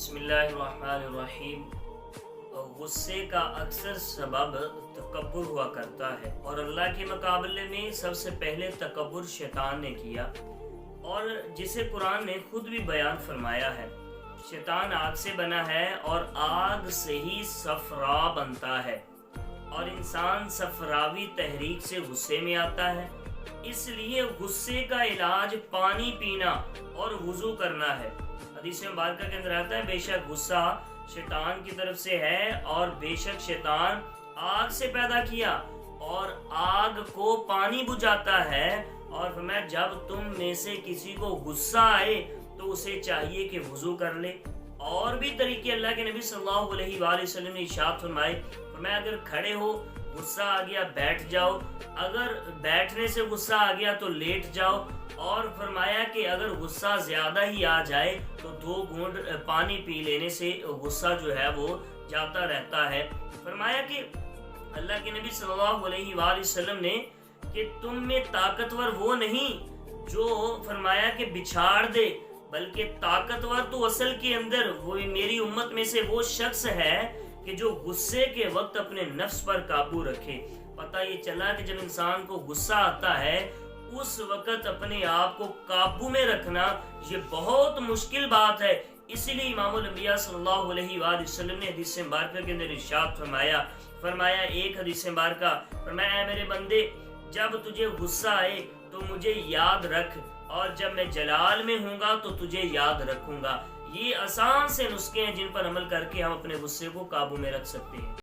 बिस्मिल्लाहिर्रहमानिर्रहीम। गुस्से का अक्सर सबब तकब्बुर हुआ करता है और अल्लाह के मुकाबले में सबसे पहले तकब्बुर शैतान ने किया, और जिसे कुरान ने खुद भी बयान फरमाया है। शैतान आग से बना है और आग से ही सफरा बनता है, और इंसान सफरावी तहरीक से गुस्से में आता है। इसलिए गुस्से का इलाज पानी पीना और वुजू करना है। हदीस मुबारक के अंदर आता है, बेशक गुस्सा शैतान की तरफ से है और बेशक शैतान आग से पैदा किया और आग को पानी बुझाता है। और फरमाया, जब तुम में से किसी को गुस्सा आए तो उसे चाहिए कि वुजू कर ले। और भी तरीके अल्लाह के नबी सल्लल्लाहु अलैहि वसल्लम ने इरशाद फरमाए, अगर खड़े हो गुस्सा आ गया बैठ जाओ, अगर बैठने से गुस्सा आ गया तो लेट जाओ। और फरमाया कि अगर गुस्सा ज्यादा ही आ जाए तो 2 घूंट पानी पी लेने से गुस्सा जो है वो जाता रहता है। फरमाया कि अल्लाह के नबी सल्लल्लाहु अलैहि वसल्लम ने कि तुम में ताकतवर वो नहीं जो फरमाया कि बिछाड़ दे, बल्कि ताकतवर तो असल के अंदर वो मेरी उम्मत में से वो शख्स है कि जो गुस्से के वक्त अपने नफ्स पर काबू रखे। पता ये चला कि जब इंसान को गुस्सा आता है उस वक्त अपने आप को काबू में रखना ये बहुत मुश्किल बात है। इसीलिए इमामुल अंबिया सल्लल्लाहु अलैहि वसल्लम ने हदीस मुबारक के अंदर इरशाद फरमाया एक हदीस मुबारक फरमाया, मेरे बंदे जब तुझे गुस्सा आए तो मुझे याद रख, और जब मैं जलाल में हूँगा तो तुझे याद रखूंगा। ये आसान से नुस्खे हैं जिन पर अमल करके हम अपने गुस्से को काबू में रख सकते हैं।